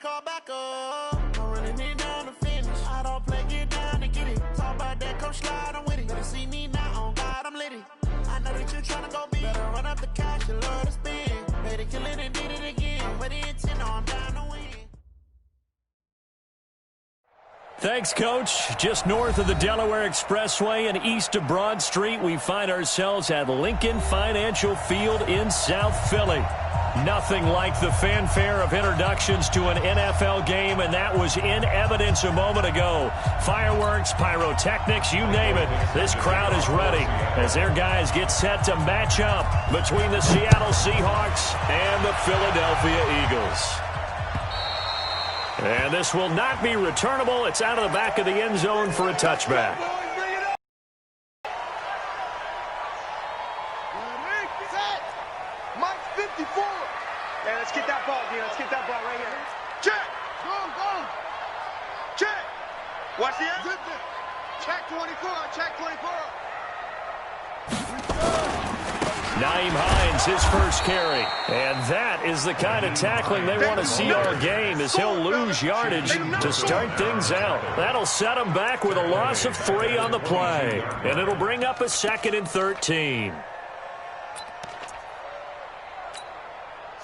back up. I'm running it down to finish. I don't play, get down to get it. Talk about that, come slide, I'm with it. Better see me now, on God, I'm litty. I know that you're trying to go big. Better run up the cash, you love to spend. Better kill it and did it again. But the intent, I'm down to win. Thanks, Coach. Just north of the Delaware Expressway and east of Broad Street, we find ourselves at Lincoln Financial Field in South Philly. Nothing like the fanfare of introductions to an NFL game, and that was in evidence a moment ago. Fireworks, pyrotechnics, you name it. This crowd is ready as their guys get set to match up between the Seattle Seahawks and the Philadelphia Eagles. And this will not be returnable. It's out of the back of the end zone for a touchback. Mike 54. Yeah, let's get that ball, Dean. Let's get that ball right here. Check. Go. Check. Watch the end. Check 24. Check 24. Naeem Hines, his first carry. And that is the kind of tackling they want to see all game, as he'll lose yardage to start things out. That'll set him back with a loss of 3 on the play. And it'll bring up a 2nd and 13.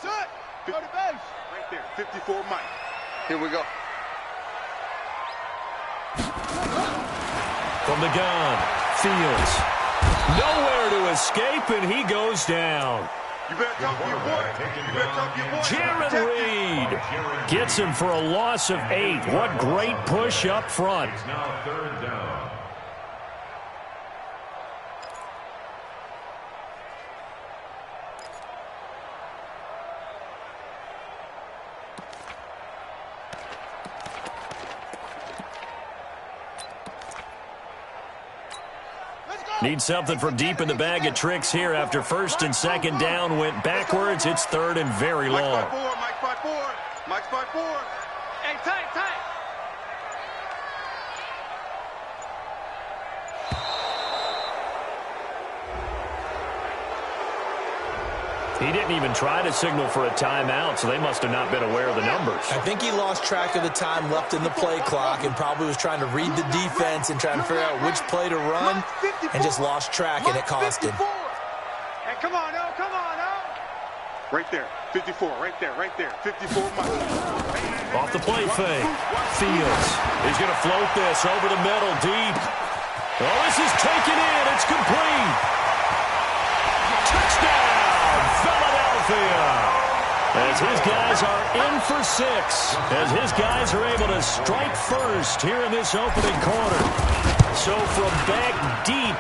Set. Go to base. Right there. 54 Mike. Here we go. From the gun, Fields. Nowhere to escape, and he goes down. You better talk to your boy. You better talk to your boy. Jaron Reed gets him for a loss of 8. What great push up front. It's now 3rd down. Need something from deep in the bag of tricks here after 1st and 2nd down went backwards. It's 3rd and very long. Mike's by 4. Mike's by 4. Hey, tight. He didn't even try to signal for a timeout, so they must have not been aware of the numbers. I think he lost track of the time left in the play clock and probably was trying to read the defense and trying to figure out which play to run and just lost track, and it cost him. Hey, come on, now. Right there. 54, right there. 54 Mike. Off the play fake. Fields. He's going to float this over the middle deep. Oh, this is taken in. It's complete. Touchdown, Philadelphia. As his guys are in for 6. As his guys are able to strike first here in this opening quarter. So from back deep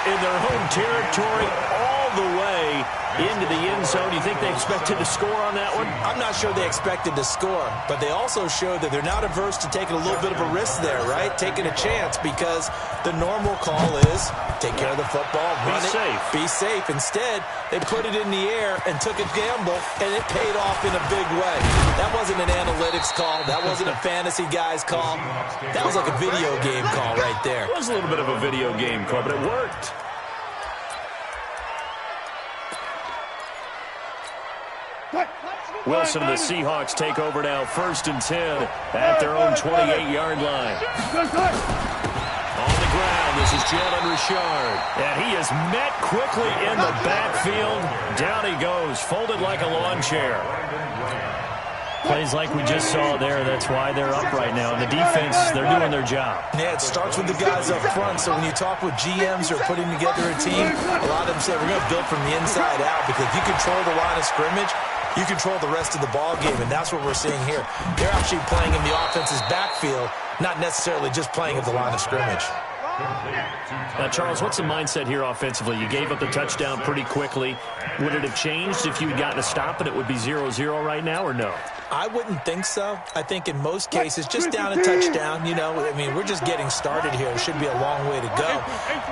in their home territory all the way into the end zone. Do you think they expected to score on that one? I'm not sure they expected to score, but they also showed that they're not averse to taking a little bit of a risk there, right? Taking a chance, because the normal call is take care of the football, run it, be safe. Instead, they put it in the air and took a gamble, and it paid off in a big way. That wasn't an analytics call. That wasn't a fantasy guy's call. That was like a video game call right there. It was a little bit of a video game call, but it worked. Wilson and the Seahawks take over now, 1st and 10 at their own 28-yard line. On the ground, this is Jalen Richard. And he is met quickly in the backfield. Down he goes, folded like a lawn chair. Plays like we just saw there. That's why they're up right now. And the defense, they're doing their job. Yeah, it starts with the guys up front. So when you talk with GMs who are putting together a team, a lot of them say we're going to build from the inside out, because if you control the line of scrimmage, you control the rest of the ball game, and that's what we're seeing here. They're actually playing in the offense's backfield, not necessarily just playing at the line of scrimmage. Now, Charles, what's the mindset here offensively? You gave up the touchdown pretty quickly. Would it have changed if you had gotten a stop and it would be 0-0 right now, or no? I wouldn't think so. I think in most cases, just down a touchdown, we're just getting started here. It should be a long way to go.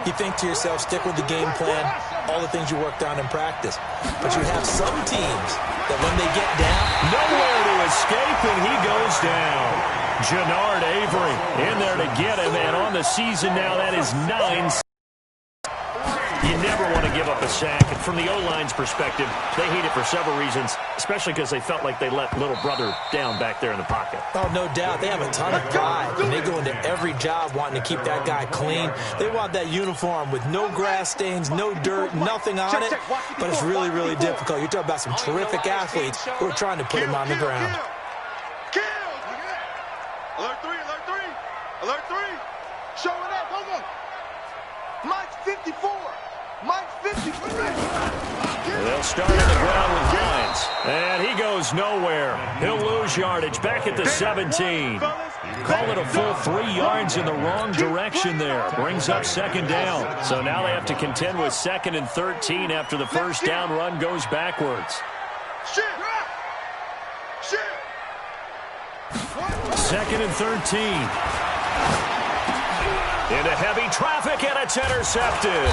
You think to yourself, stick with the game plan, all the things you worked on in practice. But you have some teams that when they get down, nowhere to escape, and he goes down. Jannard Avery in there to get him, and on the season now, that is 9. You never want to give up a sack. And from the O-line's perspective, they hate it for several reasons, especially because they felt like they let little brother down back there in the pocket. Oh, no doubt. They have a ton of pride, and they go into every job wanting to keep that guy clean. They want that uniform with no grass stains, no dirt, nothing on it. But it's really, really difficult. You're talking about some terrific athletes who are trying to put him on the ground. Alert 3, alert 3. Alert 3. Showing up, hold on. Mike's 54. Mike's 54. They'll start on the ground with Hines. And he goes nowhere. He'll lose yardage back at the 17. Call it a full 3 yards in the wrong direction there. Brings up second down. So now they have to contend with 2nd and 13 after the first down run goes backwards. Second and 13. Into heavy traffic, and it's intercepted.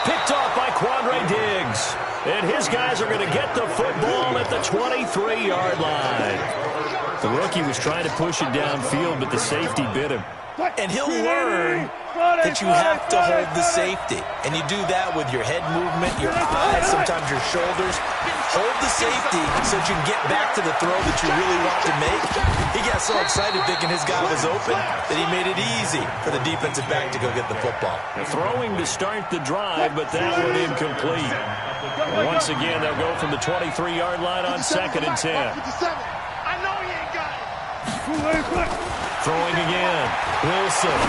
Picked off by Quandre Diggs. And his guys are going to get the football at the 23-yard line. The rookie was trying to push it downfield, but the safety bit him. And he'll learn that you have to hold the safety. And you do that with your head movement, your eyes, sometimes your shoulders. Hold the safety so that you can get back to the throw that you really want to make. He got so excited thinking his guy was open that he made it easy for the defensive back to go get the football. Throwing to start the drive, but that one incomplete. Once again, they'll go from the 23-yard line on 2nd and 10. I know he ain't got it. Throwing again. Wilson.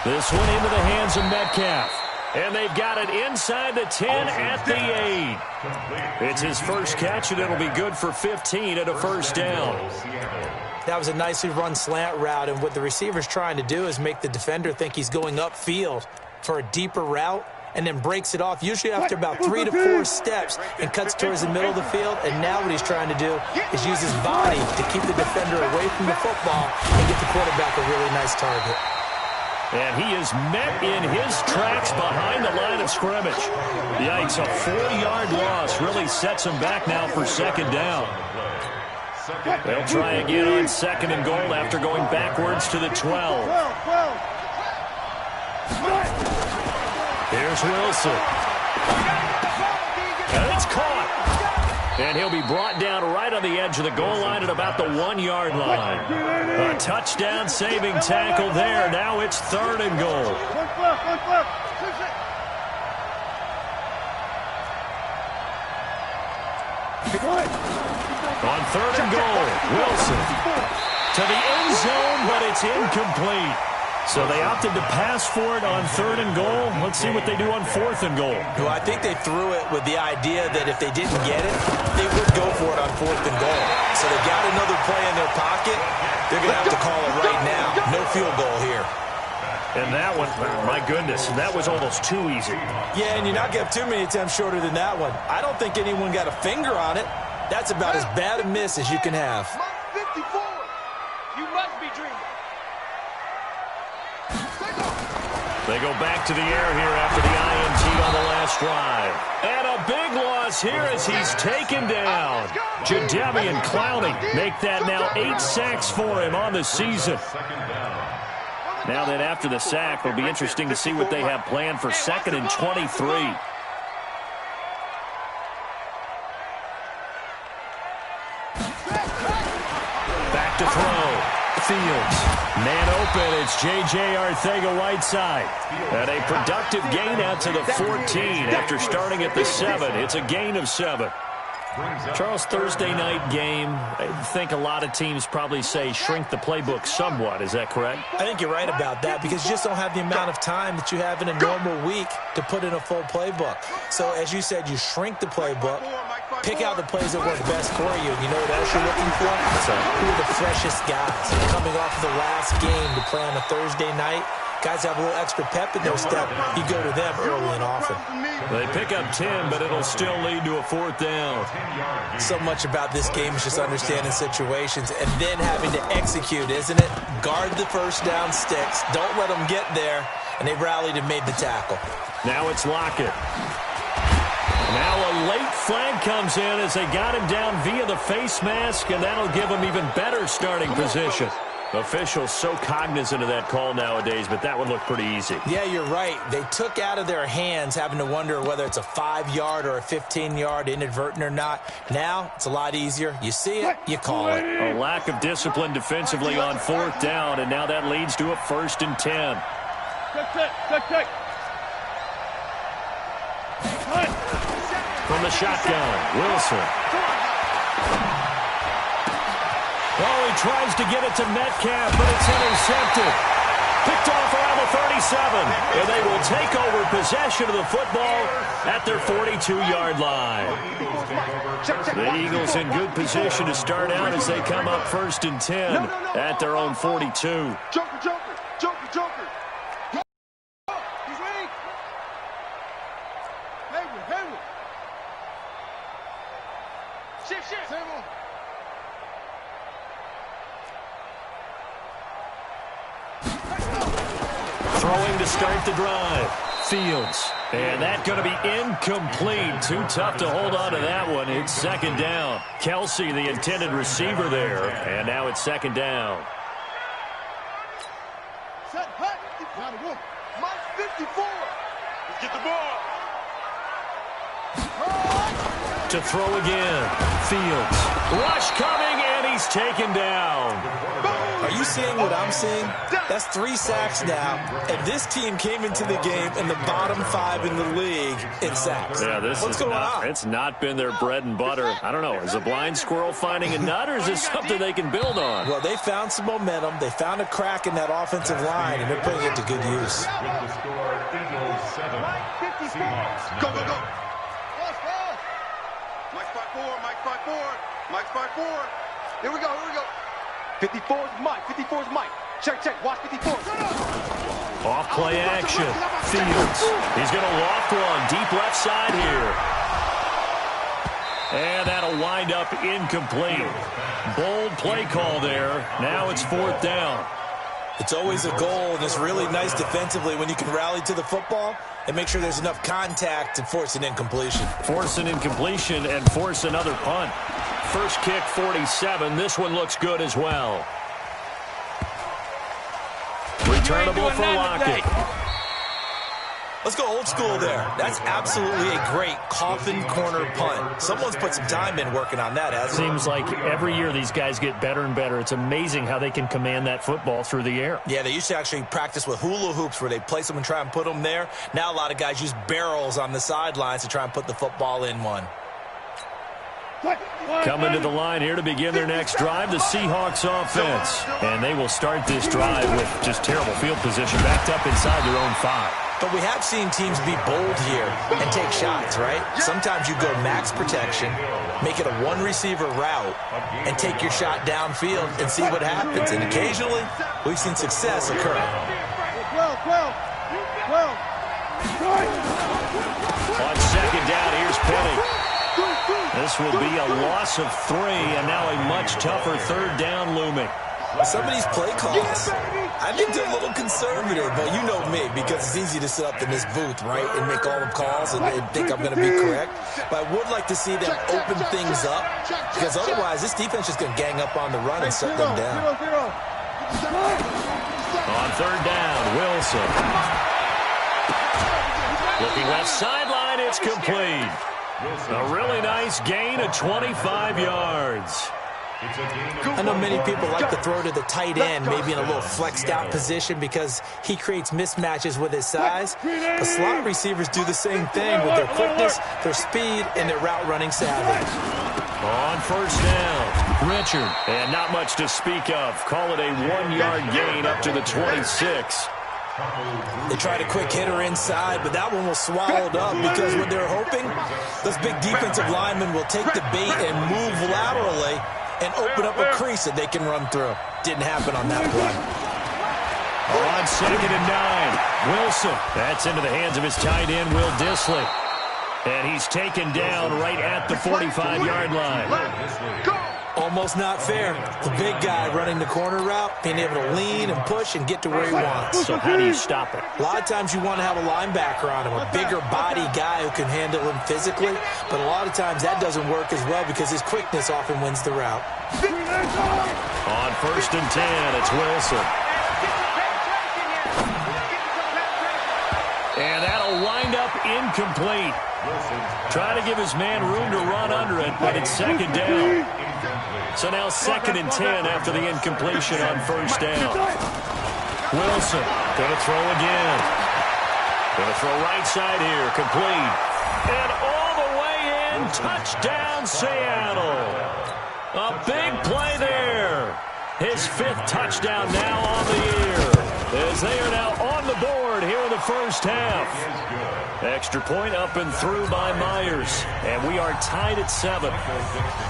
This one into the hands of Metcalf. And they've got it inside the 10 at the 8. It's his first catch, and it'll be good for 15 at a first down. That was a nicely run slant route, and what the receiver's trying to do is make the defender think he's going upfield for a deeper route, and then breaks it off, usually after about 3 to 4 steps, and cuts towards the middle of the field. And now what he's trying to do is use his body to keep the defender away from the football and get the quarterback a really nice target. And he is met in his tracks behind the line of scrimmage. Yikes, a 4-yard loss really sets him back now for second down. They'll try again on 2nd and goal after going backwards to the 12. Here's Wilson. And it's caught. And he'll be brought down right on the edge of the goal line at about the 1-yard line. A touchdown-saving tackle there. Now it's 3rd and goal. On 3rd and goal, Wilson to the end zone, but it's incomplete. So they opted to pass for it on 3rd and goal. Let's see what they do on 4th and goal. Well, I think they threw it with the idea that if they didn't get it, they would go for it on 4th and goal. So they got another play in their pocket. They're going to have to call it right now. No field goal here. And that one, my goodness, that was almost too easy. Yeah, and you're not going to have too many attempts shorter than that one. I don't think anyone got a finger on it. That's about as bad a miss as you can have. 54. You must be dreaming. They go back to the air here after the INT on the last drive. And a big loss here as he's taken down. Jadeveon Clowney make that now 8 sacks for him on the season. Now that after the sack, it'll be interesting to see what they have planned for 2nd and 23. Back to throw. Fields. Man open, it's J.J. Arcega-Whiteside. And a productive gain out to the 14 after starting at the 7. It's a gain of 7. Charles, Thursday night game, I think a lot of teams probably say shrink the playbook somewhat. Is that correct? I think you're right about that because you just don't have the amount of time that you have in a normal week to put in a full playbook. So, as you said, you shrink the playbook, pick out the plays that work best for you. And you know what else you're looking for? Who are the freshest guys coming off of the last game to play on a Thursday night? Guys have a little extra pep in their step. You go to them early and often. They pick up 10, but it'll still lead to a 4th down. So much about this game is just understanding situations and then having to execute, isn't it? Guard the first down sticks. Don't let them get there. And they rallied and made the tackle. Now it's Lockett. Now a late flag comes in as they got him down via the face mask, and that'll give him even better starting position. Officials so cognizant of that call nowadays, but that would look pretty easy. Yeah, you're right. They took out of their hands having to wonder whether it's a 5-yard or a 15-yard inadvertent or not. Now, it's a lot easier. You see it, you call it. A lack of discipline defensively on 4th down, and now that leads to a 1st and 10. Check. From the shotgun, Wilson. Oh, he tries to get it to Metcalf, but it's intercepted. Picked off around the 37. And they will take over possession of the football at their 42-yard line. The Eagles in good position to start out as they come up 1st and 10 at their own 42. Joker. He's ready. Hayward. Shit. Throwing to start the drive. Fields. And that's going to be incomplete. Too tough to hold on to that one. It's 2nd down. Kelsey, the intended receiver there. And now it's 2nd down. Set, hut. Mike 54. Let's get the ball. To throw again. Fields. Rush coming, and he's taken down. Are you seeing what I'm seeing? That's 3 sacks now, and this team came into the game in the bottom 5 in the league in sacks. Yeah, What's going on? It's not been their bread and butter. I don't know. Is a blind squirrel finding a nut, or is this something they can build on? Well, they found some momentum. They found a crack in that offensive line, and they're putting it to good use. With the score, Eagles 7, Seahawks. Go. Mike 5-4. Here we go. 54 is Mike. Check. Watch 54. Off play action. Fields. He's going to loft one deep left side here. And that'll wind up incomplete. Bold play call there. Now it's 4th down. It's always a goal, and it's really nice defensively when you can rally to the football and make sure there's enough contact to force an incompletion. Force an incompletion and force another punt. First kick, 47. This one looks good as well. Returnable for Lockett. Let's go old school there. That's absolutely a great coffin corner punt. Someone's put some time in working on that, hasn't it? Seems like every year these guys get better and better. It's amazing how they can command that football through the air. Yeah, they used to actually practice with hula hoops where they place them and try and put them there. Now a lot of guys use barrels on the sidelines to try and put the football in one. Coming to the line here to begin their next drive, the Seahawks offense. And they will start this drive with just terrible field position backed up inside their own 5. But we have seen teams be bold here and take shots, right? Sometimes you go max protection, make it a one-receiver route, and take your shot downfield and see what happens. And occasionally, we've seen success occur. On 2nd down, here's Penny. This will be a loss of 3, and now a much tougher 3rd down looming. Some of these play calls, I think they're a little conservative, but you know me, because it's easy to sit up in this booth, right, and make all the calls and think I'm going to be correct. But I would like to see them open things up, because otherwise this defense is going to gang up on the run and shut them down. On 3rd down, Wilson. Looking left sideline, it's complete. A really nice gain of 25 yards. I know many people like to throw to the tight end, maybe in a little flexed out position because he creates mismatches with his size. But slot receivers do the same thing with their quickness, their speed, and their route running savvy. On 1st down, Richard. And not much to speak of. Call it a 1-yard gain up to the 26. They tried a quick hitter inside, but that one was swallowed up because what they're hoping, those big defensive linemen will take the bait and move laterally and open up a crease that they can run through. Didn't happen on that play. On 2nd and 9, Wilson. That's into the hands of his tight end, Will Dissly. And he's taken down right at the 45-yard line. Almost not fair. The big guy running the corner route, being able to lean and push and get to where he wants. So how do you stop it? A lot of times you want to have a linebacker on him, a bigger body guy who can handle him physically, but a lot of times that doesn't work as well because his quickness often wins the route. On 1st and 10, it's Wilson. And that'll wind up incomplete. Trying to give his man room to run under it, but it's 2nd down. So now 2nd and 10 after the incompletion on 1st down. Wilson going to throw again. Going to throw right side here, complete. And all the way in, touchdown Seattle. A big play there. His 5th touchdown now on the year, as they are now on the board here in the first half. Extra point up and through by Myers, and we are tied at 7.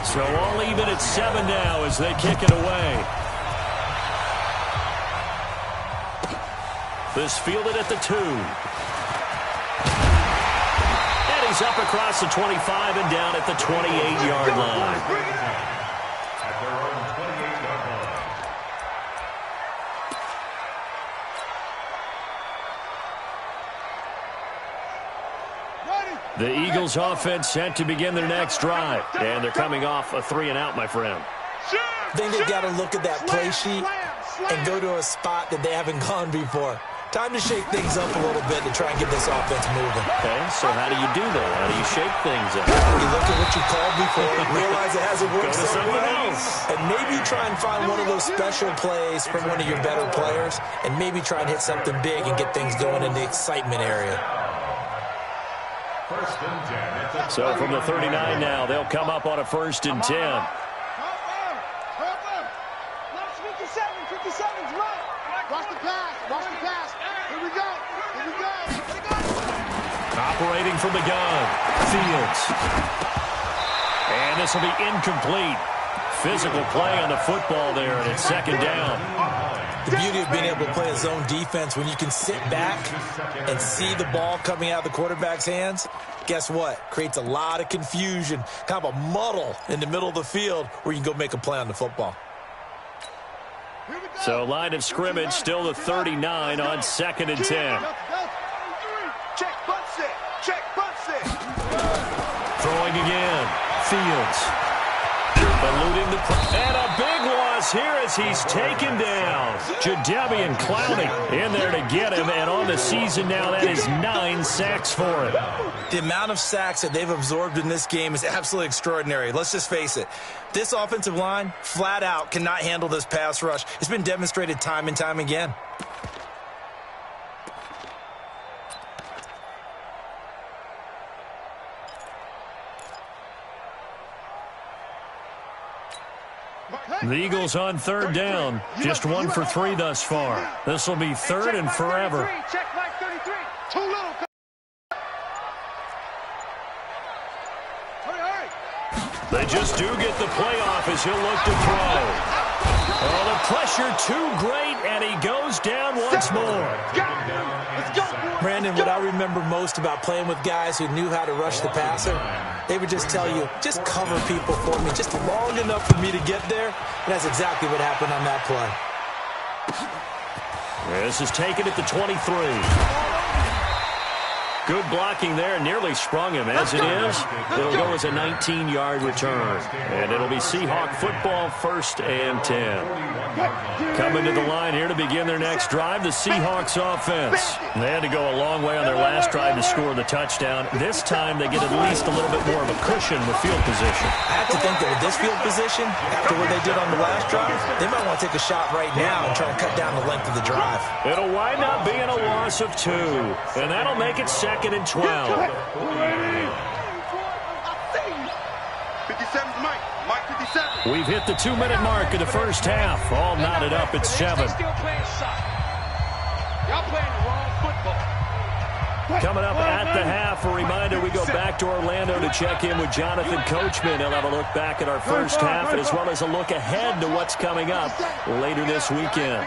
So all even at 7 now as they kick it away. This fielded at the 2. And he's up across the 25 and down at the 28-yard line. The Eagles offense set to begin their next drive, and they're coming off a 3-and-out, my friend. I think they've got to look at that play sheet and go to a spot that they haven't gone before. Time to shake things up a little bit to try and get this offense moving. Okay, so how do you do that? How do you shake things up? You look at what you called before, realize it hasn't worked so well, and maybe try and find one of those special plays from one of your better players, and maybe try and hit something big and get things going in the excitement area. So from the 39 now, they'll come up on a 1st and 10. 57's right. Watch the pass. Watch the pass. Here we go. Here we go. Operating from the gun, Fields. And this will be incomplete. Physical play on the football there, and it's 2nd down. The beauty of being able to play a zone defense, when you can sit back and see the ball coming out of the quarterback's hands, guess what? Creates a lot of confusion, kind of a muddle in the middle of the field where you can go make a play on the football. So line of scrimmage still the 39 on 2nd and 10. Check, butt set. Check, butt set. Throwing again. Fields. Eluding the and a big loss here as he's taken down. Jadeveon Clowney in there to get him, and on the season now, that is 9 sacks for him. The amount of sacks that they've absorbed in this game is absolutely extraordinary. Let's just face it. This offensive line, flat out, cannot handle this pass rush. It's been demonstrated time and time again. The Eagles on 3rd down. Just 1 for 3 thus far. This will be 3rd and forever. Check Mike 33. Too little. They just do get the playoff as he'll look to throw. Oh, the pressure too great, and he goes down once more. Brandon, what I remember most about playing with guys who knew how to rush the passer, they would just tell you, just cover people for me, just long enough for me to get there. And that's exactly what happened on that play. This is taken at the 23. Good blocking there, nearly sprung him. As it is, it'll go as a 19-yard return. And it'll be Seahawk football, 1st and 10. Coming to the line here to begin their next drive, the Seahawks offense. They had to go a long way on their last drive to score the touchdown. This time they get at least a little bit more of a cushion with field position. I have to think that with this field position, after what they did on the last drive, they might want to take a shot right now and try to cut down the length of the drive. It'll wind up being a loss of 2, and that'll make it 2nd and 12. 57's Mike. Mike 57. We've hit the 2-minute mark in the first half. All knotted up at 7. Still playing soccer. Y'all playing the wrong football. Coming up at the half, a reminder, we go back to Orlando to check in with Jonathan Coachman. He'll have a look back at our first half as well as a look ahead to what's coming up later this weekend.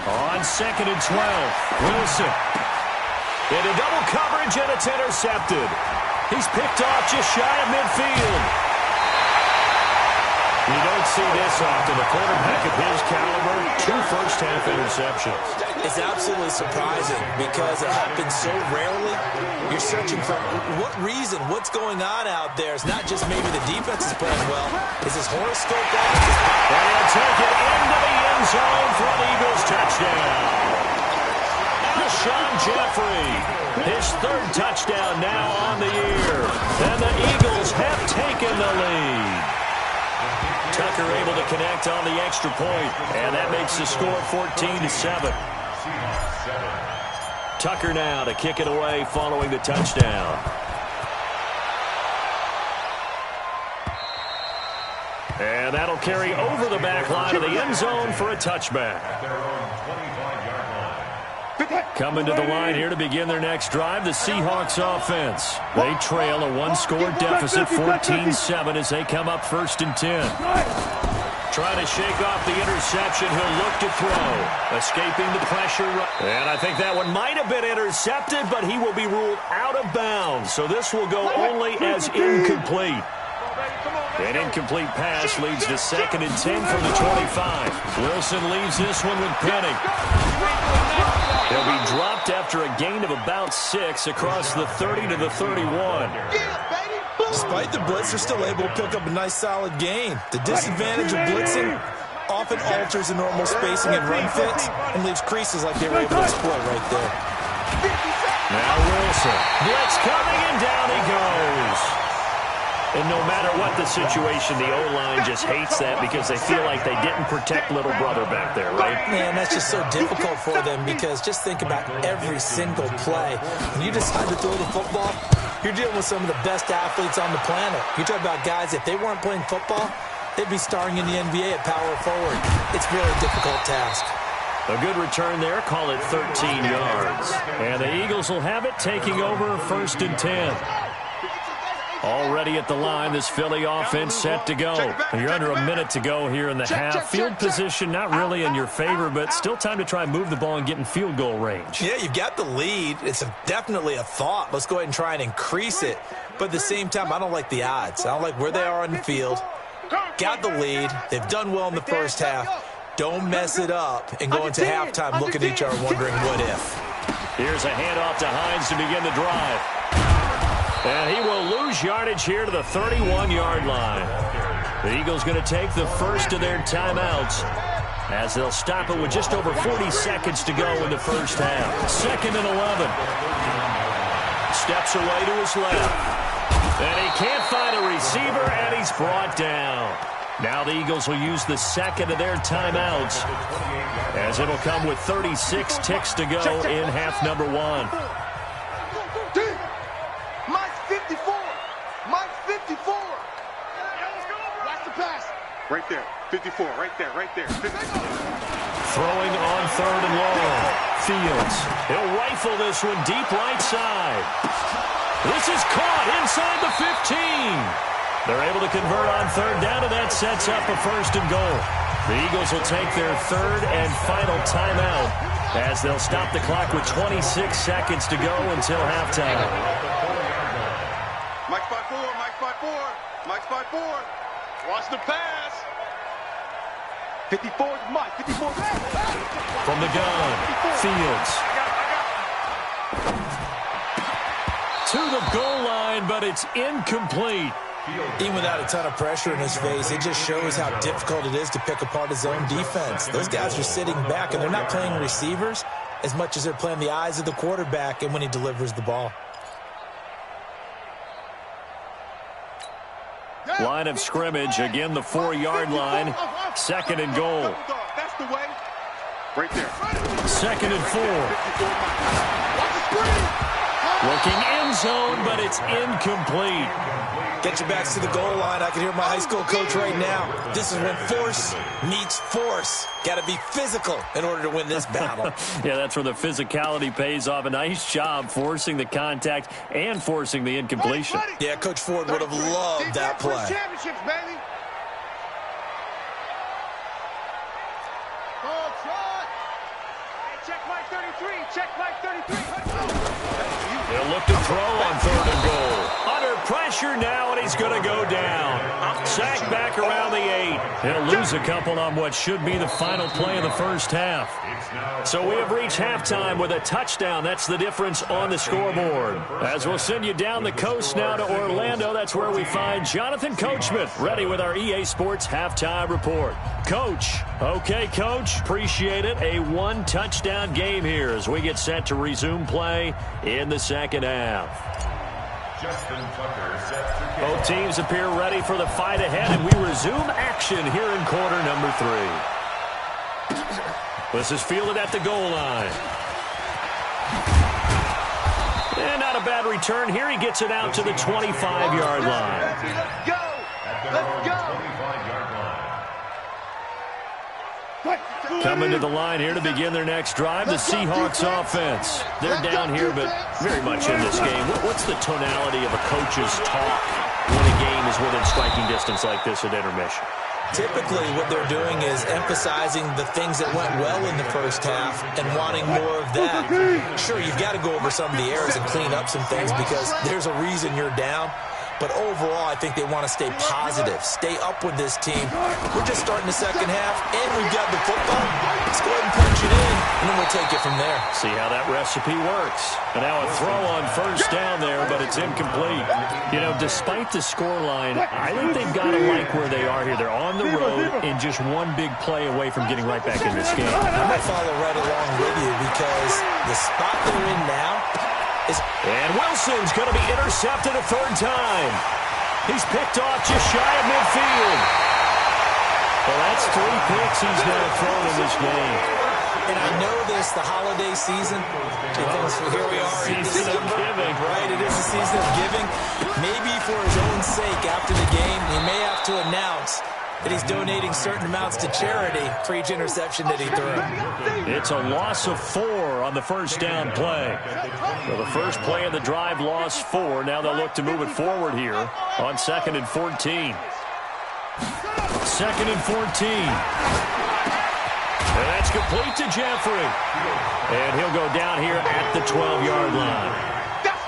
On 2nd and 12, Wilson. Into double coverage, and it's intercepted. He's picked off just shy of midfield. don't see this often. A quarterback of his caliber, 2 first-half interceptions. It's absolutely surprising because it happens so rarely. You're searching for what reason, what's going on out there. It's not just maybe the defense is playing well. Is his horoscope off? And he'll take it into the end zone for an Eagles touchdown. Cmperry, his 3rd touchdown now on the year. And the Eagles have taken the lead. Tucker able to connect on the extra point, and that makes the score 14-7. Tucker now to kick it away following the touchdown. And that'll carry over the back line of the end zone for a touchback. Coming to the line here to begin their next drive, the Seahawks offense. They trail a 1-score deficit, 14-7, as they come up 1st and 10. Trying to shake off the interception. He'll look to throw. Escaping the pressure. And I think that one might have been intercepted, but he will be ruled out of bounds. So this will go only as incomplete. An incomplete pass leads to 2nd and 10 from the 25. Wilson leaves this one with Penny. He'll be dropped after a gain of about 6 across the 30 to the 31. Despite the blitz, they're still able to pick up a nice solid gain. The disadvantage of blitzing often alters the normal spacing and run fits and leaves creases like they were able to exploit right there. Now Wilson. Blitz coming, and down he goes. And no matter what the situation, the O-line just hates that because they feel like they didn't protect little brother back there, right? Man, that's just so difficult for them because just think about every single play. When you decide to throw the football, you're dealing with some of the best athletes on the planet. You talk about guys, if they weren't playing football, they'd be starring in the NBA at power forward. It's a really difficult task. A good return there, call it 13 yards. And the Eagles will have it, taking over 1st and 10. Already at the line, this Philly offense set to go. And you're under a minute to go here in the half. Field position not really in your favor, but still time to try and move the ball and get in field goal range. Yeah, you've got the lead. It's definitely a thought. Let's go ahead and try and increase it. But at the same time, I don't like the odds. I don't like where they are on the field. Got the lead. They've done well in the first half. Don't mess it up and go into halftime looking at each other wondering what if. Here's a handoff to Hines to begin the drive. And he will lose yardage here to the 31-yard line. The Eagles going to take the first of their timeouts as they'll stop it with just over 40 seconds to go in the first half. 2nd and 11. Steps away to his left. And he can't find a receiver, and he's brought down. Now the Eagles will use the 2nd of their timeouts as it'll come with 36 ticks to go in half number 1. Right there, 54, right there, right there. 54. Throwing on 3rd and long. Fields. He'll rifle this one deep right side. This is caught inside the 15. They're able to convert on 3rd down, and that sets up a 1st and goal. The Eagles will take their 3rd and final timeout as they'll stop the clock with 26 seconds to go until halftime. Mike 5-4, Mike 5-4, Mike 5-4. Watch the pass. 54 is Mike. 54 is from the gun. Fields. To the goal line, but it's incomplete. Even without a ton of pressure in his face, it just shows how difficult it is to pick apart his own defense. Those guys are sitting back, and they're not playing receivers as much as they're playing the eyes of the quarterback and when he delivers the ball. Line of scrimmage, again the 4-yard line. 2nd and goal. That's the way. Right there. 2nd and 4. Looking end zone, but it's incomplete. Get your backs to the goal line. I can hear my high school coach right now. This is when force meets force. Got to be physical in order to win this battle. Yeah, that's where the physicality pays off. A nice job forcing the contact and forcing the incompletion. Yeah, Coach Ford would have loved that play. Championships, baby. Check Mike 33. Check Mike 33. They'll look to throw on 3rd and goal. Under pressure now, and he's going to go down. Sacked back around the 8. He'll lose a couple on what should be the final play of the first half. So we have reached halftime with a touchdown. That's the difference on the scoreboard. As we'll send you down the coast now to Orlando, that's where we find Jonathan Coachman, ready with our EA Sports halftime report. Coach. Okay, Coach. Appreciate it. A one-touchdown game here as we get set to resume play in the second half. Both teams appear ready for the fight ahead, and we resume action here in quarter number 3. This is fielded at the goal line. And not a bad return here. He gets it out to the 25-yard line. Let's go! Let's go! Coming to the line here to begin their next drive, the Seahawks offense. They're down here, but very much in this game. What's the tonality of a coach's talk when a game is within striking distance like this at intermission? Typically, what they're doing is emphasizing the things that went well in the first half and wanting more of that. Sure, you've got to go over some of the errors and clean up some things because there's a reason you're down. But overall, I think they want to stay positive, stay up with this team. We're just starting the second half, and we've got the football. Let's go ahead and punch it in, and then we'll take it from there. See how that recipe works. And now a throw on first down there, but it's incomplete. You know, despite the scoreline, I think they've got to like where they are here. They're on the road and just one big play away from getting right back in this game. I'm going to follow right along with you because the spot they're in now, and Wilson's going to be intercepted a third time. He's picked off just shy of midfield. Well, that's 3 picks he's now thrown in this game. And I know this, the holiday season, because here we are in December. Season of giving. Right, it is the season of giving. Maybe for his own sake after the game, he may have to announce that he's donating certain amounts to charity for each interception that he threw. It's a loss of 4 on the first down play. So the first play of the drive lost 4. Now they'll look to move it forward here on 2nd and 14. 2nd and 14. And that's complete to Jeffrey. And he'll go down here at the 12-yard line.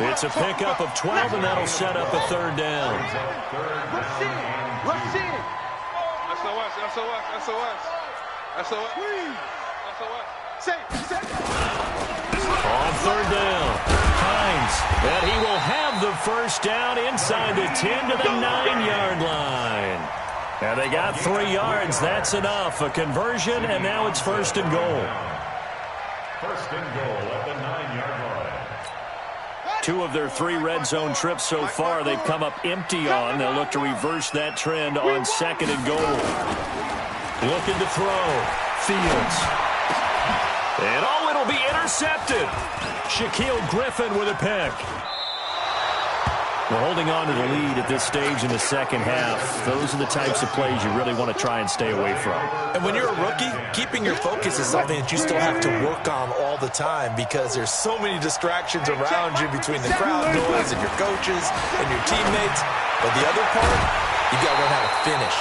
It's a pickup of 12, and that'll set up a third down. Rush in! SOS. On third down, Hines, and he will have the first down inside the 10 to the 9-yard line. And they got 3 yards. That's enough. A conversion, and now it's first and goal. First and goal at the 9-yard line. 2 of their 3 red zone trips so far they've come up empty on. They'll look to reverse that trend on 2nd and goal. Looking to throw. Fields. And it'll be intercepted. Shaquille Griffin with a pick. We're holding on to the lead at this stage in the second half. Those are the types of plays you really want to try and stay away from. And when you're a rookie, keeping your focus is something that you still have to work on all the time because there's so many distractions around you between the crowd noise and your coaches and your teammates. But the other part, you got to learn how to finish.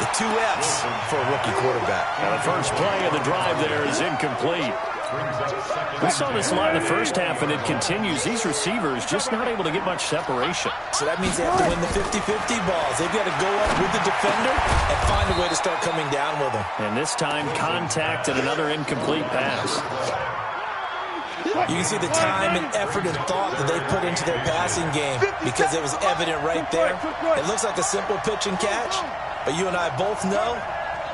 The 2 F's for a rookie quarterback. Now the first play of the drive there is incomplete. We saw this a lot in the first half, and it continues. These receivers just not able to get much separation. So that means they have to win the 50-50 balls. They've got to go up with the defender and find a way to start coming down with them. And this time, contact and another incomplete pass. You can see the time and effort and thought that they put into their passing game because it was evident right there. It looks like a simple pitch and catch, but you and I both know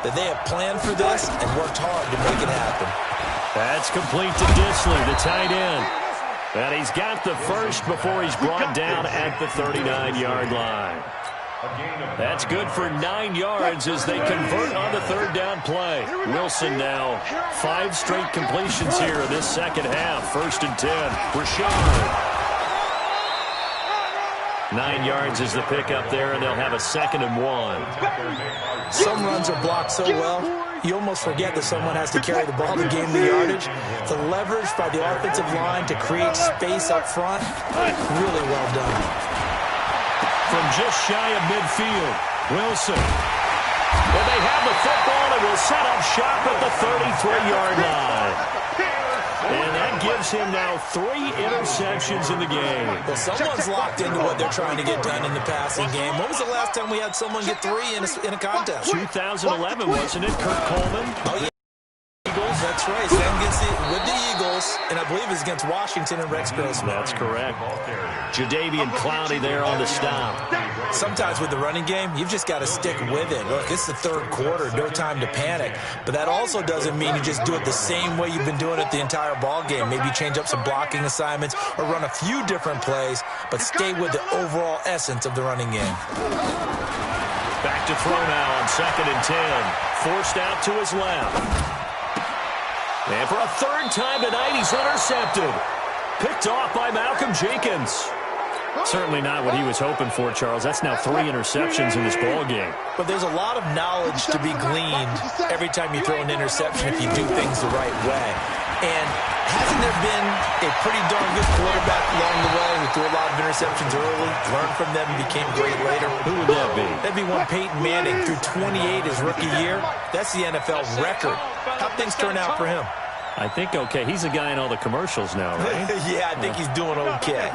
that they have planned for this and worked hard to make it happen. That's complete to Disley, the tight end. And he's got the first before he's brought down at the 39-yard line. That's good for 9 yards as they convert on the third down play. Wilson now 5 straight completions here in this second half. 1st and 10. Rashad. 9 yards is the pickup there, and they'll have a 2nd and 1. Some runs are blocked so well, you almost forget that someone has to carry the ball to gain the yardage. The leverage by the offensive line to create space up front, really well done. From just shy of midfield, Wilson. And they have the football and will set up shop at the 33-yard line. And that gives him now 3 interceptions in the game. Well, someone's locked into what they're trying to get done in the passing game. When was the last time we had someone get 3 in a contest? 2011, wasn't it, Kurt Coleman? Oh, yeah. Eagles, that's right. Same with the Eagles, and I believe it's against Washington and Rex Grossman. That's correct. Jadeveon Clowney there on the stop. Sometimes with the running game, you've just got to stick with it. Look, it's the third quarter, no time to panic. But that also doesn't mean you just do it the same way you've been doing it the entire ball game. Maybe change up some blocking assignments or run a few different plays, but stay with the overall essence of the running game. Back to throw now on 2nd and 10. Forced out to his left. And for a 3rd time tonight, he's intercepted. Picked off by Malcolm Jenkins. Certainly not what he was hoping for, Charles. That's now 3 interceptions in this ball game. But there's a lot of knowledge to be gleaned every time you throw an interception if you do things the right way. And hasn't there been a pretty darn good quarterback along the way who threw a lot of interceptions early, learned from them, and became great later? Who would that be? That'd be one Peyton Manning. Threw 28 his rookie year. That's the NFL record. How'd things turn out for him? I think okay. He's a guy in all the commercials now, right? Yeah, I think he's doing okay.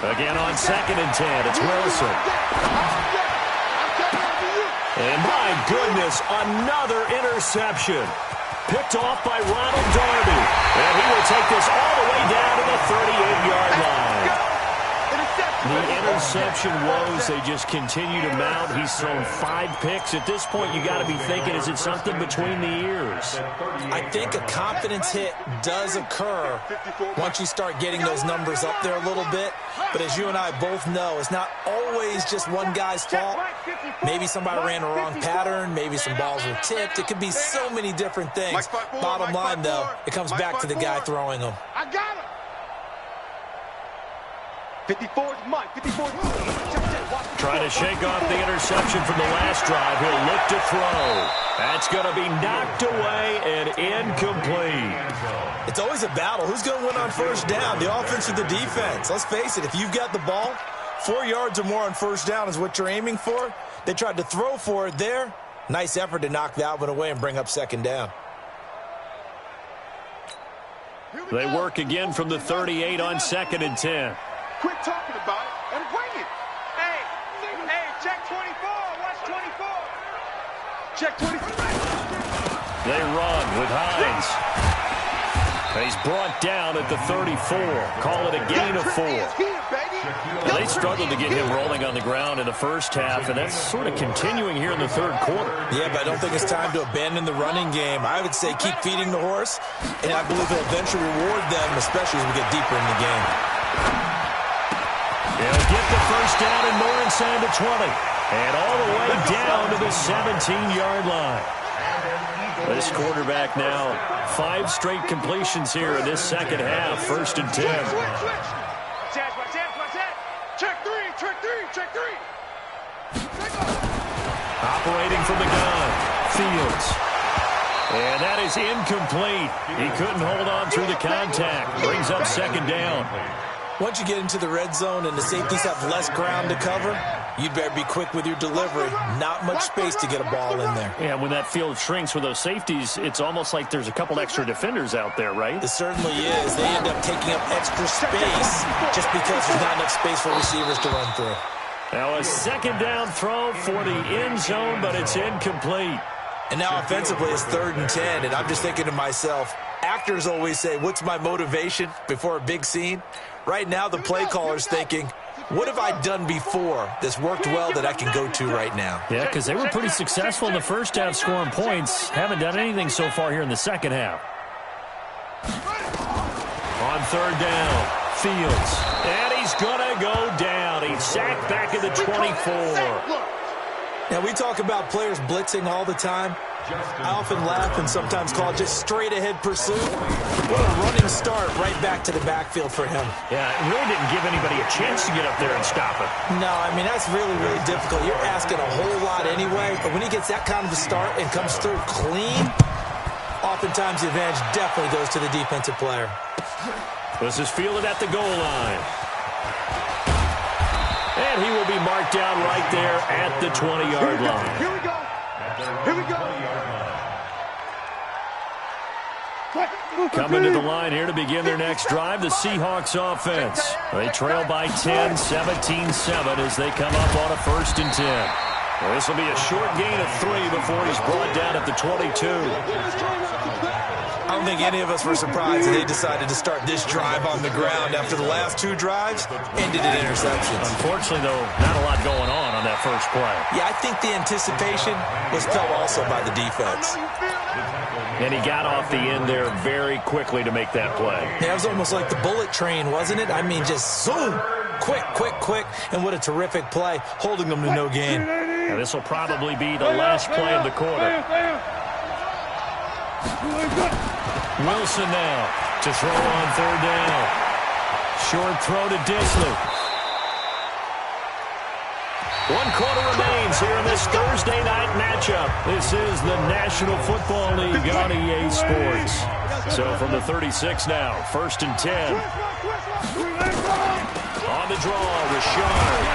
Again on 2nd and 10, it's Wilson. And my goodness, another interception. Picked off by Ronald Darby. And he will take this all the way down to the 38-yard line. The interception woes, they just continue to mount. He's thrown 5 picks. At this point, you got to be thinking, is it something between the ears? I think a confidence hit does occur once you start getting those numbers up there a little bit. But as you and I both know, it's not always just one guy's fault. Maybe somebody ran a wrong pattern. Maybe some balls were tipped. It could be so many different things. Bottom line, though, it comes back to the guy throwing them. I got him. 54 is Mike. 54 is Mike. Trying to shake off the interception from the last drive. He'll look to throw. That's going to be knocked away and incomplete. It's always a battle. Who's going to win on 1st down, the offense or the defense? Let's face it, if you've got the ball, 4 yards or more on 1st down is what you're aiming for. They tried to throw for it there. Nice effort to knock that one away and bring up 2nd down. They work again from the 38 on 2nd and 10. Quit talking about it and bring it. Hey, check 24. Watch 24. Check 24. They run with Hines. He's brought down at the 34. Call it a gain of 4. They struggled to get him rolling on the ground in the first half, and that's sort of continuing here in the 3rd quarter. Yeah, but I don't think it's time to abandon the running game. I would say keep feeding the horse, and I believe it'll eventually reward them, especially as we get deeper in the game. They'll get the 1st down and more inside the 20. And all the way down to the 17-yard line. This quarterback now, 5 straight completions here in this 2nd half. 1st and 10. Check 3, check 3, check 3. Operating from the gun, Fields. And that is incomplete. He couldn't hold on through the contact. Brings up 2nd down. Once you get into the red zone and the safeties have less ground to cover, you'd better be quick with your delivery. Not much space to get a ball in there. Yeah, when that field shrinks with those safeties, it's almost like there's a couple extra defenders out there, right? It certainly is. They end up taking up extra space just because there's not enough space for receivers to run through. Now a 2nd down throw for the end zone, but it's incomplete. And now offensively it's 3rd and 10, and I'm just thinking to myself, actors always say, what's my motivation before a big scene? Right now the play caller's thinking, what have I done before that's worked well that I can go to right now? Yeah, because they were pretty successful in the first half scoring points. Haven't done anything so far here in the second half. On 3rd down, Fields. And he's going to go down. He's sacked back at the 24. Now, we talk about players blitzing all the time. I often laugh and sometimes call it just straight-ahead pursuit. What a running start right back to the backfield for him. Yeah, it really didn't give anybody a chance to get up there and stop it. No, I mean, that's really, really difficult. You're asking a whole lot anyway, but when he gets that kind of a start and comes through clean, oftentimes the advantage definitely goes to the defensive player. This is fielded at the goal line. And And he will be marked down right there at the 20-yard line. Here we go. Here we go. Coming to the line here to begin their next drive, the Seahawks offense. They trail by 10, 17-7 as they come up on a 1st and 10. Well, this will be a short gain of 3 before he's brought down at the 22. I don't think any of us were surprised that they decided to start this drive on the ground after the last 2 drives ended in interceptions. Unfortunately, though, not a lot going on that first play. Yeah, I think the anticipation was felt also by the defense. And he got off the end there very quickly to make that play. Yeah, it was almost like the bullet train, wasn't it? I mean, just zoom, quick, quick, quick, and what a terrific play, holding them to no gain. Now, this will probably be the last play of the quarter. Wilson now to throw on 3rd down. Short throw to Disley. 1 quarter remains here in this Thursday night matchup. This is the National Football League on EA Sports. So from the 36 now, 1st and 10. On the draw, Rashard.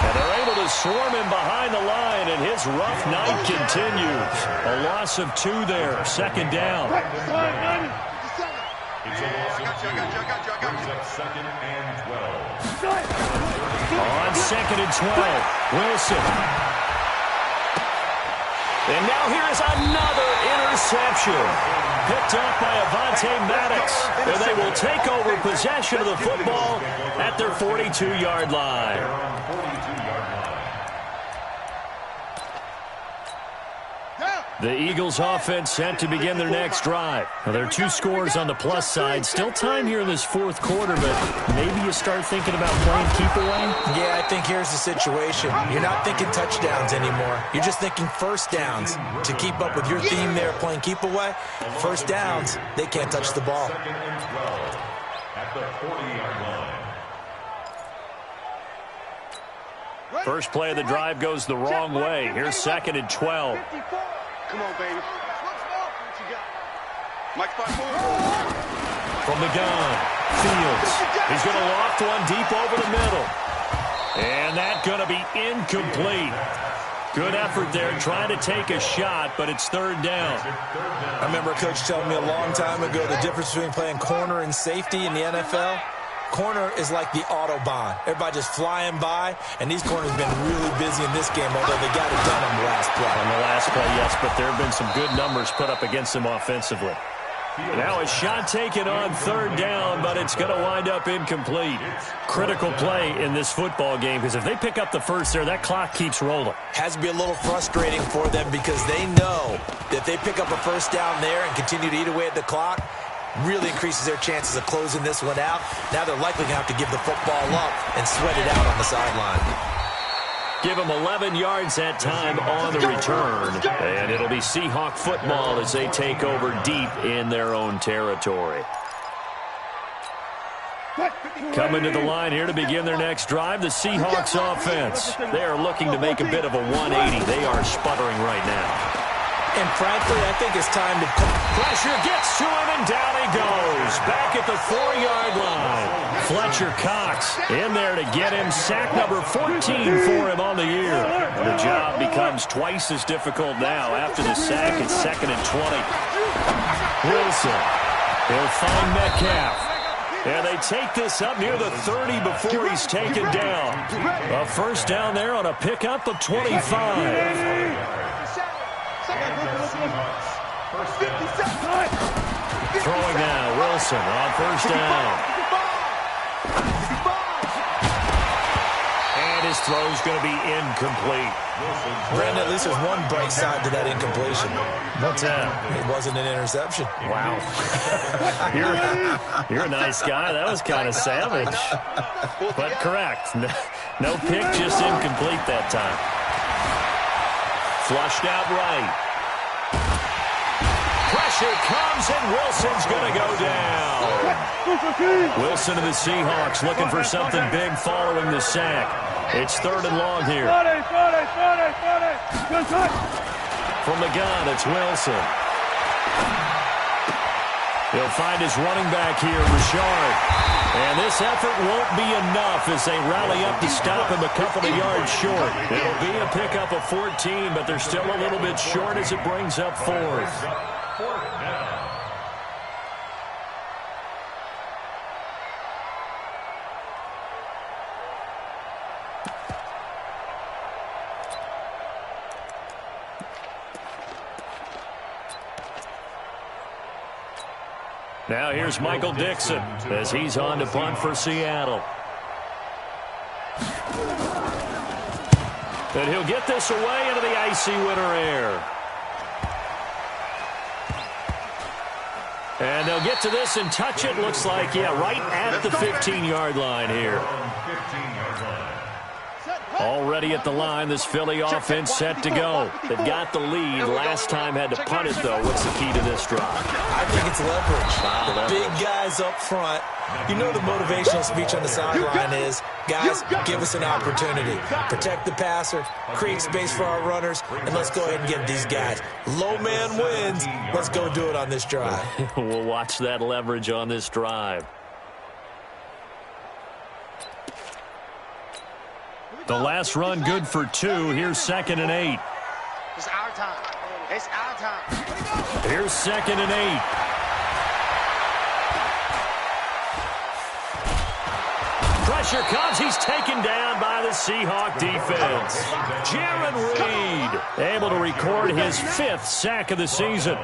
And they're able to swarm him behind the line, and his rough night continues. A loss of 2 there, 2nd down. It's a loss of 2. Brings up 2nd and 12. On 2nd and 12, Wilson. And now here is another interception. Picked up by Avonte Maddox. And they will take over possession of the football at their 42-yard line. The Eagles offense set to begin their next drive. Now, there are 2 scores on the plus side. Still time here in this 4th quarter, but maybe you start thinking about playing keep away? Yeah, I think here's the situation. You're not thinking touchdowns anymore. You're just thinking 1st downs. To keep up with your theme there, playing keep away, 1st downs, they can't touch the ball. 2nd and 12 at the 40-yard line. First play of the drive goes the wrong way. Here's 2nd and 12. Come on, baby. Mike, From the gun, Fields. He's going to loft one deep over the middle. And that's going to be incomplete. Good effort there, trying to take a shot, but it's 3rd down. I remember a coach telling me a long time ago the difference between playing corner and safety in the NFL. Corner is like the Autobahn. Everybody just flying by, and these corners have been really busy in this game, although they got it done on the last play. On the last play, yes, but there have been some good numbers put up against them offensively. Now a shot taken on 3rd down, but it's going to wind up incomplete. Critical play in this football game, because if they pick up the first there, that clock keeps rolling. Has to be a little frustrating for them because they know that if they pick up a 1st down there and continue to eat away at the clock, really increases their chances of closing this one out. Now they're likely going to have to give the football up and sweat it out on the sideline. Give them 11 yards that time on the return. And it'll be Seahawk football as they take over deep in their own territory. Coming to the line here to begin their next drive, the Seahawks offense. They are looking to make a bit of a 180. They are sputtering right now. And frankly, I think it's time to... Pressure gets to him, and down he goes. Back at the 4-yard line. Fletcher Cox in there to get him. Sack number 14 for him on the year. And the job becomes twice as difficult now. After the sack, it's 2nd and 20. Wilson. He'll find Metcalf. And they take this up near the 30 before he's taken down. A 1st down there on a pickup of 25. Throwing now, Wilson on 1st down. And his throw's going to be incomplete. Brandon, at least there's one bright side to that incompletion. What's that? It wasn't an interception. Wow. You're a nice guy. That was kind of savage. But correct. No pick, just incomplete that time. Flushed out right. Pressure comes, and Wilson's going to go down. Wilson and the Seahawks looking for something big following the sack. It's 3rd and long here. From the gun, it's Wilson. He'll find his running back here, Richard. And this effort won't be enough as they rally up to stop him a couple of yards short. It'll be a pickup of 14, but they're still a little bit short as it brings up 4th. Now here's Michael Dixon as he's on to punt for Seattle. And he'll get this away into the icy winter air. And they'll get to this and touch it. Looks like, yeah, right at the 15-yard line here. Already at the line, this Philly offense set to go. They've got the lead. Last time had to punt it, though. What's the key to this drive? I think it's leverage. The big guys up front. You know the motivational speech on the sideline is, guys, give us an opportunity. Protect the passer, create space for our runners, and let's go ahead and get these guys. Low man wins. Let's go do it on this drive. We'll watch that leverage on this drive. The last run good for 2. Here's 2nd and 8. It's our time. It's our time. Here's 2nd and 8. Pressure comes. He's taken down by the Seahawk defense. Jaron Reed able to record his 5th sack of the season.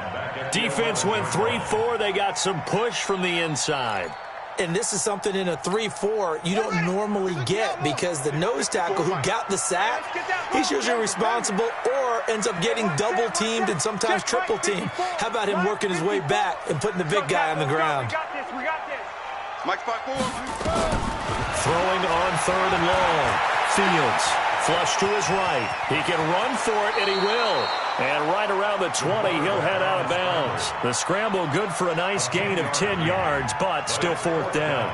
Defense went 3-4. They got some push from the inside. And this is something in a 3-4 you don't normally get because the nose tackle who got the sack, he's usually responsible or ends up getting double-teamed and sometimes triple-teamed. How about him working his way back and putting the big guy on the ground? We got this. Mike spot 4. Throwing on 3rd and long. Fields flush to his right. He can run for it, and he will. And right around the 20, he'll head out of bounds. The scramble good for a nice gain of 10 yards, but still 4th down.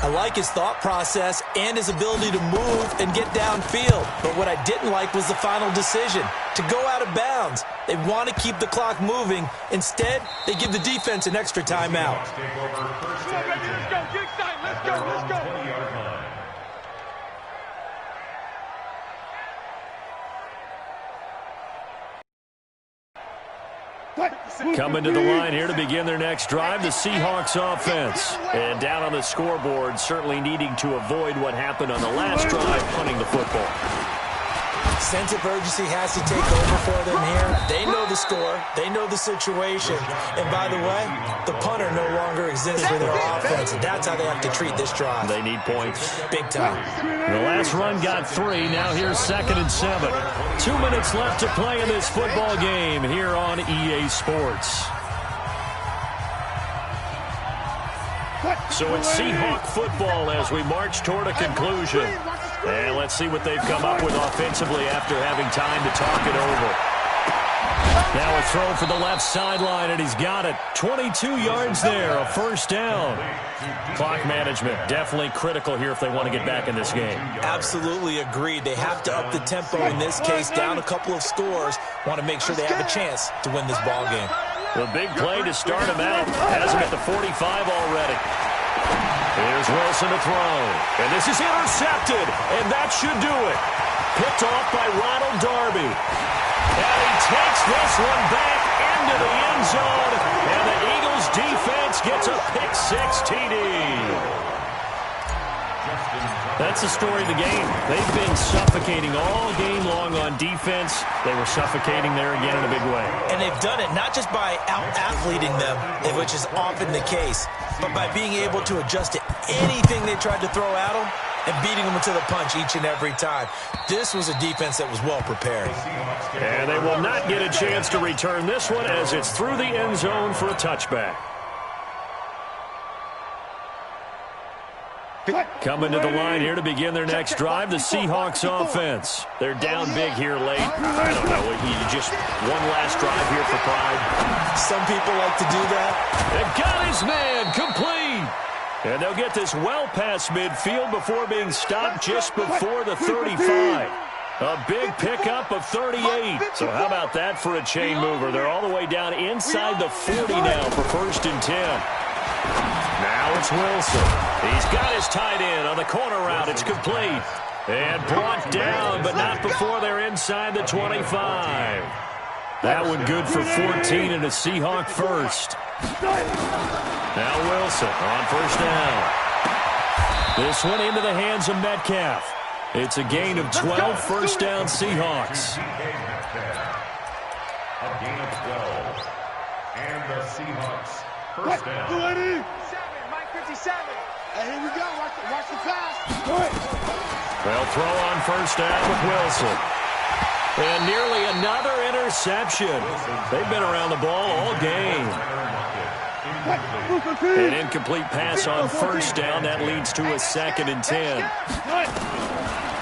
I like his thought process and his ability to move and get downfield. But what I didn't like was the final decision, to go out of bounds. They want to keep the clock moving. Instead, they give the defense an extra timeout. Let's go, Jig side. Let's go, let's go. Coming to the line here to begin their next drive, the Seahawks offense. And down on the scoreboard, certainly needing to avoid what happened on the last drive, punting the football. Sense of urgency has to take over for them here. They know the score. They know the situation. And by the way, the punter no longer exists for their offense. And that's how they have to treat this drive. They need points. Big time. The last run got 3. Now here's 2nd and 7. 2 minutes left to play in this football game here on EA Sports. So it's Seahawk football as we march toward a conclusion. And let's see what they've come up with offensively after having time to talk it over. Now a throw for the left sideline, and he's got it. 22 yards there, a 1st down. Clock management, definitely critical here if they want to get back in this game. Absolutely agreed. They have to up the tempo in this case, down a couple of scores. Want to make sure they have a chance to win this ball game. The big play to start him out. Has him at the 45 already. Here's Wilson to throw. And this is intercepted. And that should do it. Picked off by Ronald Darby. And he takes this one back into the end zone. And the Eagles defense gets a pick-6 TD. That's the story of the game. They've been suffocating all game long on defense. They were suffocating there again in a big way. And they've done it not just by out-athleting them, which is often the case, but by being able to adjust to anything they tried to throw at them and beating them to the punch each and every time. This was a defense that was well prepared. And they will not get a chance to return this one as it's through the end zone for a touchback. Coming to the line here to begin their next drive, the Seahawks offense. They're down big here late. I don't know, just one last drive here for pride. Some people like to do that. They got his man complete. And they'll get this well past midfield before being stopped just before the 35. A big pickup of 38. So how about that for a chain mover? They're all the way down inside the 40 now for 1st and 10. Now it's Wilson. He's got his tight end on the corner route. It's complete. And brought down, but not before they're inside the 25. That one good for 14 and a Seahawk first. Now Wilson on 1st down. This one into the hands of Metcalf. It's a gain of 12, 1st down Seahawks. A gain of 12. And the Seahawks, 1st down. 7, Mike 57. Hey, here we go. Watch the pass. They'll throw on 1st down with Wilson. And nearly another interception. They've been around the ball all game. An incomplete pass on 1st down. That leads to a 2nd and 10.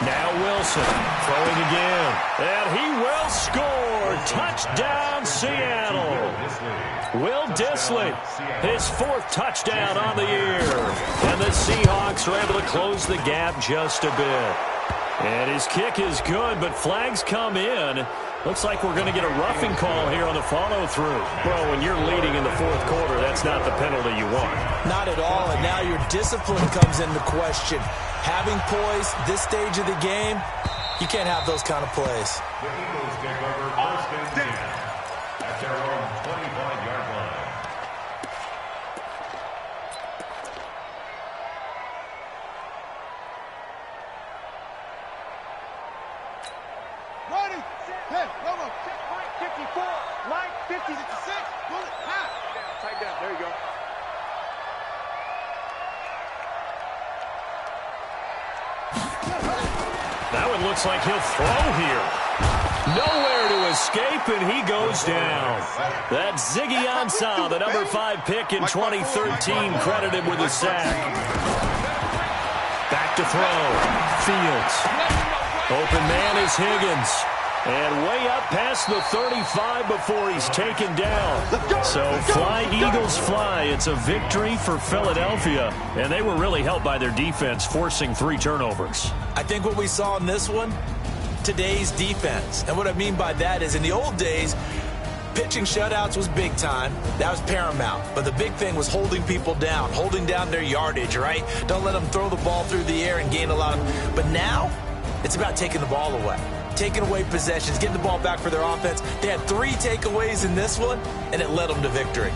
Now Wilson throwing again. And he will score. Touchdown, Seattle. Will Dissly, his 4th touchdown on the year. And the Seahawks are able to close the gap just a bit. And his kick is good, but flags come in. Looks like we're going to get a roughing call here on the follow-through. Well, when you're leading in the 4th quarter, that's not the penalty you want. Not at all, and now your discipline comes into question. Having poise this stage of the game, you can't have those kind of plays. The Eagles take over 1st and 10 at their own 25-yard line. Ready. Hey, Romo. Check Mike 54. Mike 56. Bullet. Half. Tight down. There you go. That one looks like he'll throw here. Nowhere to escape, and he goes down. That's Ziggy Ansah, the number 5 pick in 2013, credited with a sack. Back to throw. Fields. Open man is Higgins. And way up past the 35 before he's taken down. So fly, Eagles, fly. It's a victory for Philadelphia. And they were really helped by their defense, forcing 3 turnovers. I think what we saw in this one, today's defense. And what I mean by that is in the old days, pitching shutouts was big time. That was paramount. But the big thing was holding people down, holding down their yardage, right? Don't let them throw the ball through the air and gain a lot of... But now, it's about taking the ball away. Taking away possessions, getting the ball back for their offense. They had 3 takeaways in this one, and it led them to victory.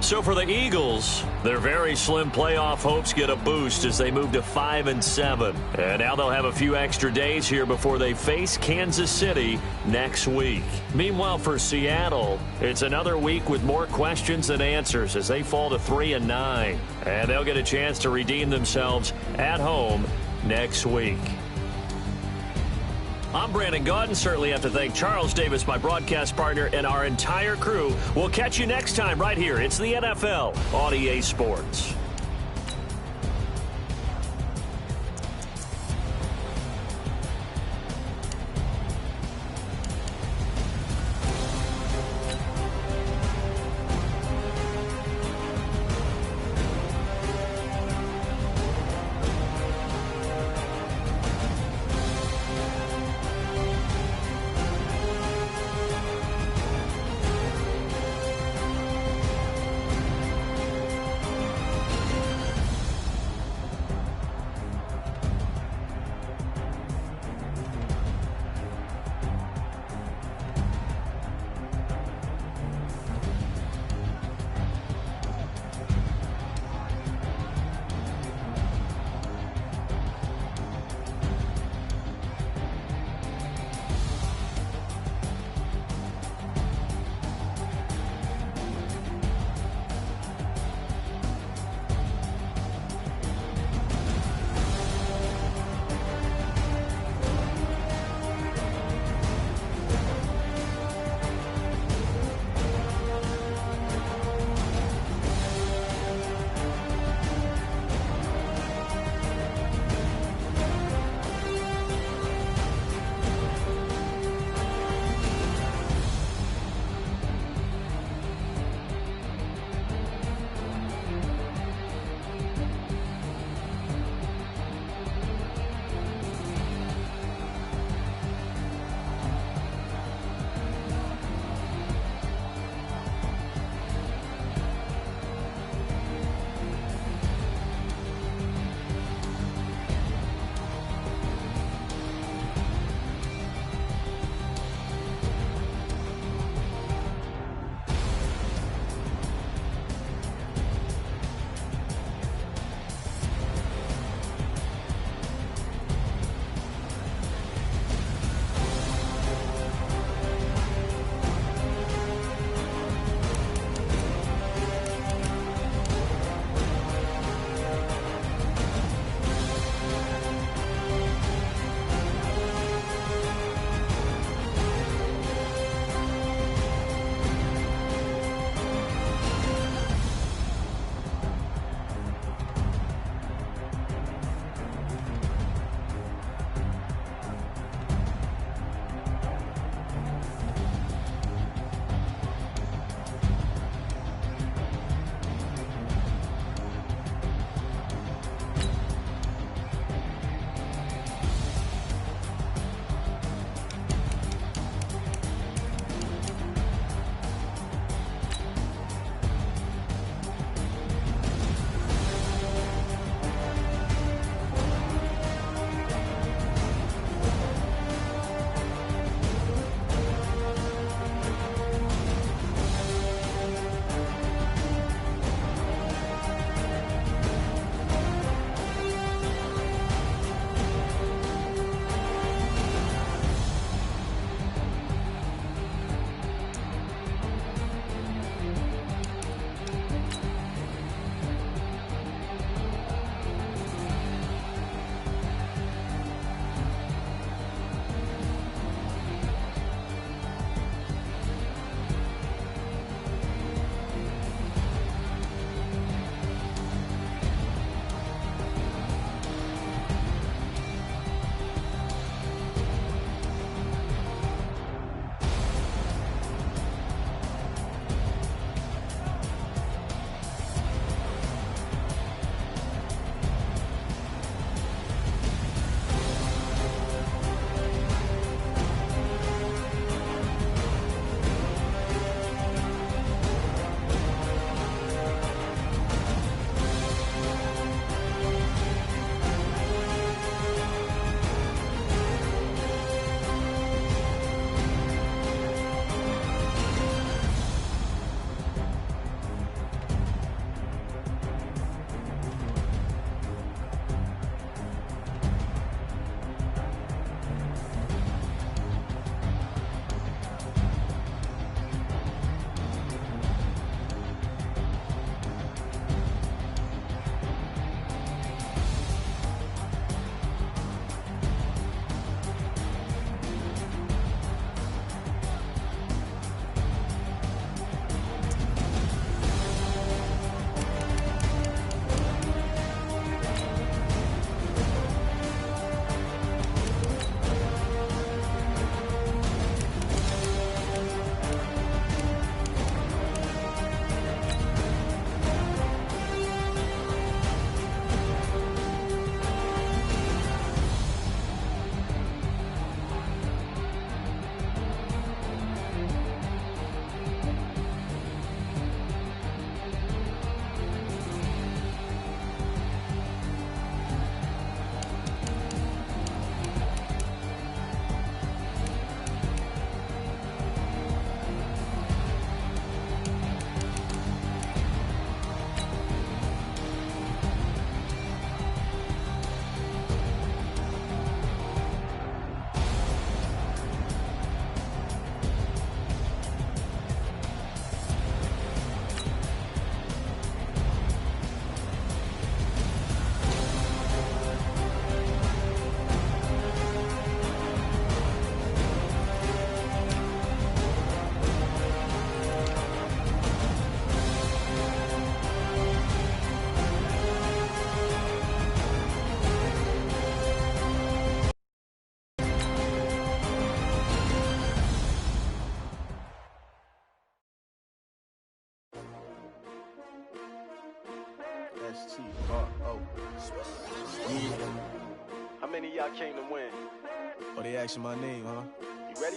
So for the Eagles, their very slim playoff hopes get a boost as they move to 5-7. And now they'll have a few extra days here before they face Kansas City next week. Meanwhile, for Seattle, it's another week with more questions than answers as they fall to 3-9. And they'll get a chance to redeem themselves at home next week. I'm Brandon Gaudin. Certainly have to thank Charles Davis, my broadcast partner, and our entire crew. We'll catch you next time right here. It's the NFL on EA Sports. S-T-R-O. Yeah. How many of y'all came to win? Oh, they asking my name, huh? You ready?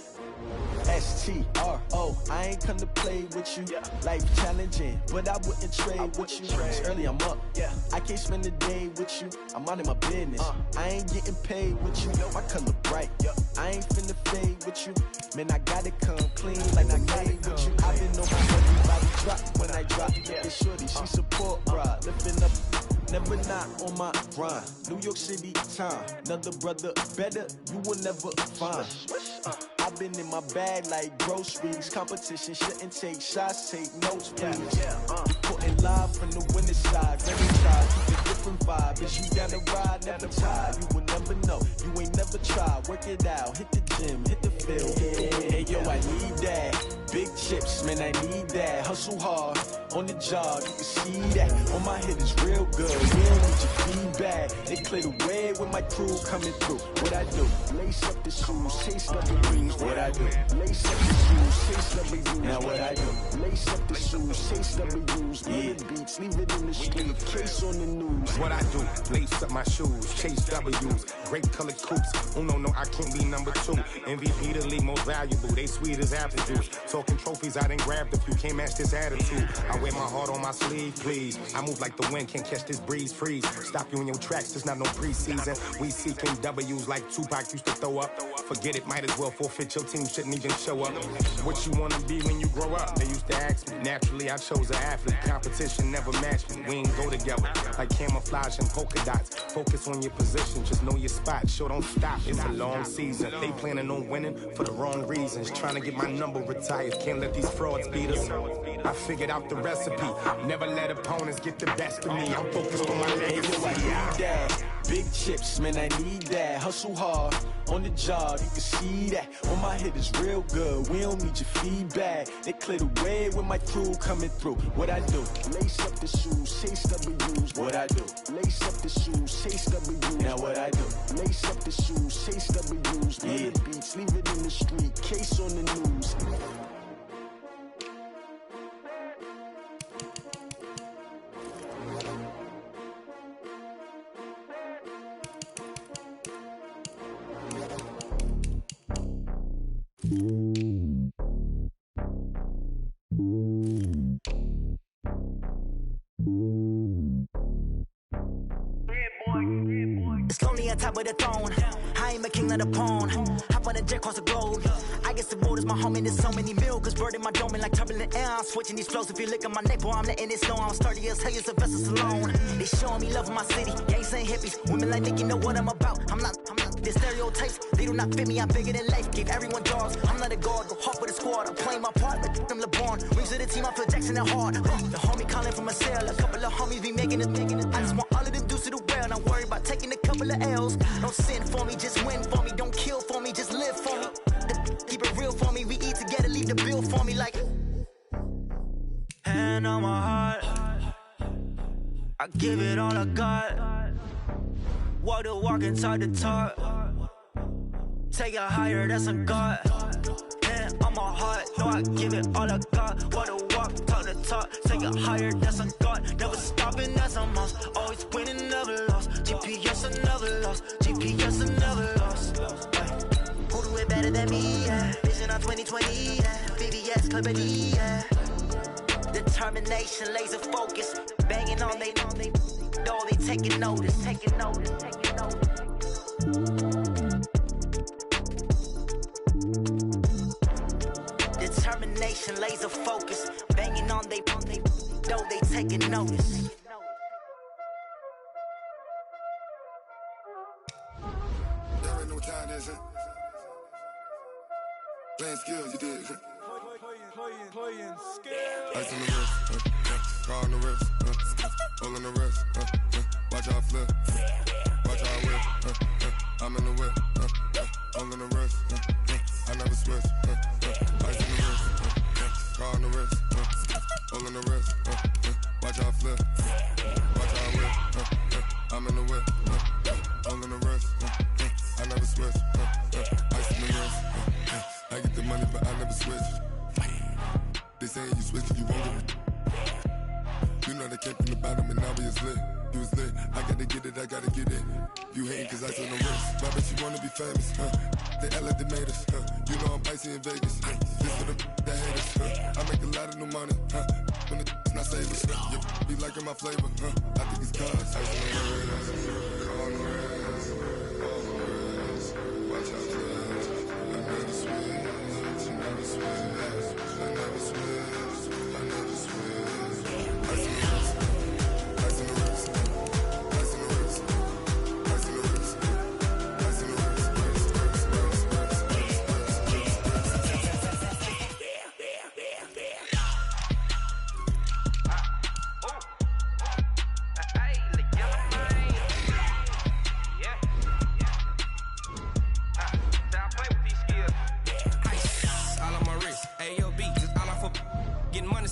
S-T-R-O. I ain't come to play with you. Yeah. Life challenging, but I wouldn't trade with you. It's early, I'm up. Yeah. I can't spend the day with you. I'm minding my business. I ain't getting paid with you. My color bright. I ain't finna fade with you. Man, I gotta come clean like I made with you. I been on my everybody drop when I drop. It's shorty, she support ride. Lifting up, never not on my grind. New York City time. Another brother better, you will never find. I've been in my bag like groceries. Competition shouldn't take shots, take notes, please. Reporting live from the winning side. Very tired, keep a different vibe. Is you down the ride, never tired. You will never know, you ain't never tried. Work it out, hit the gym, hit the field. Hey yo, I need that. Big chips, man, I need that. Hustle hard, on the job, you can see that. On my head is real good, we don't need your feedback. They clear the way with my crew coming through. What I do? Lace up the shoes, chase up the rings. What I do? Lace up the shoes, chase up the rings. Now what I do? Lace up the shoes, chase up the rings. Good beats, leave it in the street, case on the news. What I do? Lace up my shoes, chase W's. Great colored coops. Oh no, I can't be number 2. MVP the league most valuable. They sweet as apple juice. Talking trophies, I done grabbed a few. Can't match this attitude. I wear my heart on my sleeve, please. I move like the wind, can't catch this breeze, freeze. Stop you in your tracks, there's not no preseason. We seeking W's like Tupac used to throw up. Forget it, might as well forfeit. Your team shouldn't even show up. What you wanna be when you grow up? They used to ask me. Naturally, I chose an athlete. Competition never matched me. We ain't go together like camouflage and polka dots. Focus on your position, just know your spot. Sure, don't stop. It's a long season. They planning on winning for the wrong reasons. Trying to get my number retired. Can't let these frauds beat us. I figured out the recipe. Never let opponents get the best of me. I'm focused on my legacy. Big chips, man, I need that. Hustle hard, on the job, you can see that. On my head is real good, we don't need your feedback. They clear the way with my crew coming through. What I do? Lace up the shoes, chase W's. What I do? Lace up the shoes, chase W's. Now what I do? Lace up the shoes, chase W's. Good beats, leave it in the street, case on the news. It's lonely on top of the throne. I ain't a king of the pawn. Hop on a jet across the globe. I guess the road is my home and there's so many milkers birding my dome like turbulent air. I'm switching these flows. If you look at my neck, boy, I'm letting it snow. I'm sturdy as hell, it's a vessel alone. They showing me love in my city. Gangs ain't hippies. Women like Nick, you know what I'm about. I'm not the stereotypes. They do not fit me. I'm bigger than life. Gave everyone dogs. I'm not a guard. Go hard with the squad. I'm playing my part like them LeBron. Rings to the team. I feel Jackson and hard. The homie calling from a cell. A couple of homies be making it. I just want all of them dudes to the well. Not worried about taking a couple of L's. Don't sin for me, just win for me. Don't kill for me, just live for me. Keep it real for me. We eat together, leave the bill for me like. Hand on my heart, I give it all I got. Walk the walk and talk the talk. Take it higher, that's a God. Hand on my heart, no, I give it all I got. Walk the walk, talk the talk. Take it higher, that's a God. Never stopping, that's a must. Always winning, never lost. GPS, I never lost. GPS, I never lost. Who do it better than me? Yeah. Vision on 2020. Yeah. VVS, Cmperry717's. Yeah. Determination, laser focus. Banging on they know they taking notice. Taking notice. Taking notice. Determination, laser focus. Banging on they know they taking notice. There ain't no time, is it? Playing skills, you did. Playing skills. Ice on the wrist, car on the wrist, hole in the wrist, watch out flip, watch out whip, I'm in the whip, hole in the wrist, I never switch, ice on the wrist, car on the wrist, hole in the wrist, watch out flip, watch out whip, I'm in the whip, hole in the wrist, I never switch, ice on the wrist, I get the money but I never switch. They say you switch, you won't get it. You know they came from the bottom and now we is lit. You was lit, I gotta get it, I gotta get it. You hating cause I took no risks. My bitch, you wanna be famous, They act like they made us, You know I'm icy in Vegas, This for the that hate us, I make a lot of new money, When the not saving, Be liking my flavor, I think it's cause I on the rest, watch out flash. I never switch, never switch, I never switch, I never switch. I see the rest, I see the rest, I see the rest, I see the rest, I see the rest,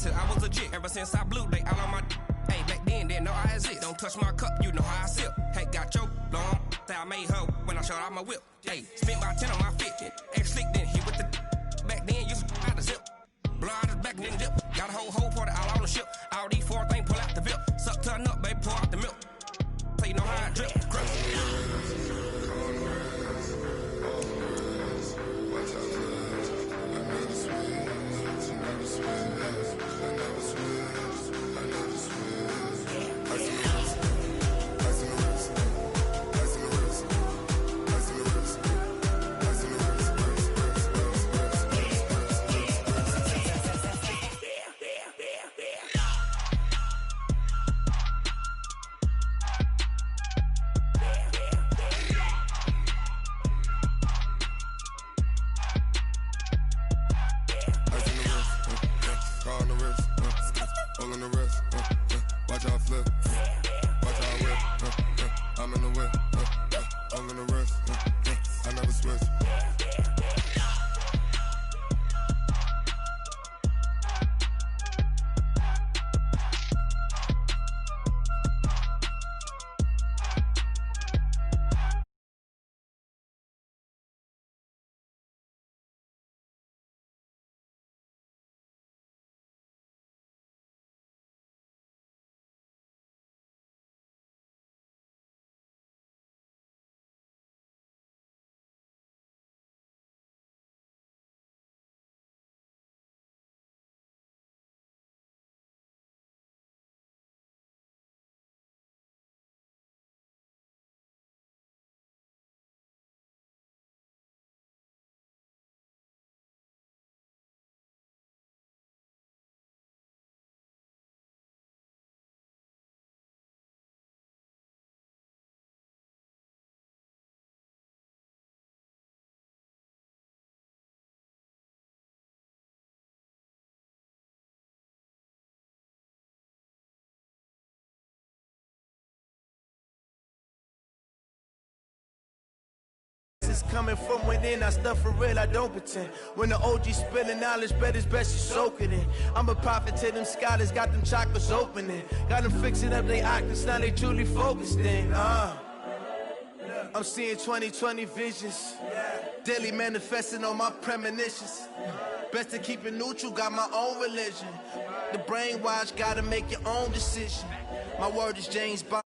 I was legit ever since I blew they all on my hey back then didn't know I exist. Don't touch my cup, you know how I sip. Hey, got your long that I made her when I showed out my whip. Hey, spent about 10 on my fit. Ex-slick then hit with the back then used to out the zip. Blow out his back then dip. Got a whole party all on the ship. All these 4 things pull out the VIP. Suck turn up, baby, pour out the milk. So you know how I drip. Coming from within, I stuff for real, I don't pretend. When the OG spilling knowledge, bet it's best you soak it in. I'm a prophet to them scholars, got them chakras opening. Got them fixing up they octaves, now they truly focused in. I'm seeing 2020 visions, daily manifesting on my premonitions. Best to keep it neutral, got my own religion. The brainwash, gotta make your own decision. My word is James Bond.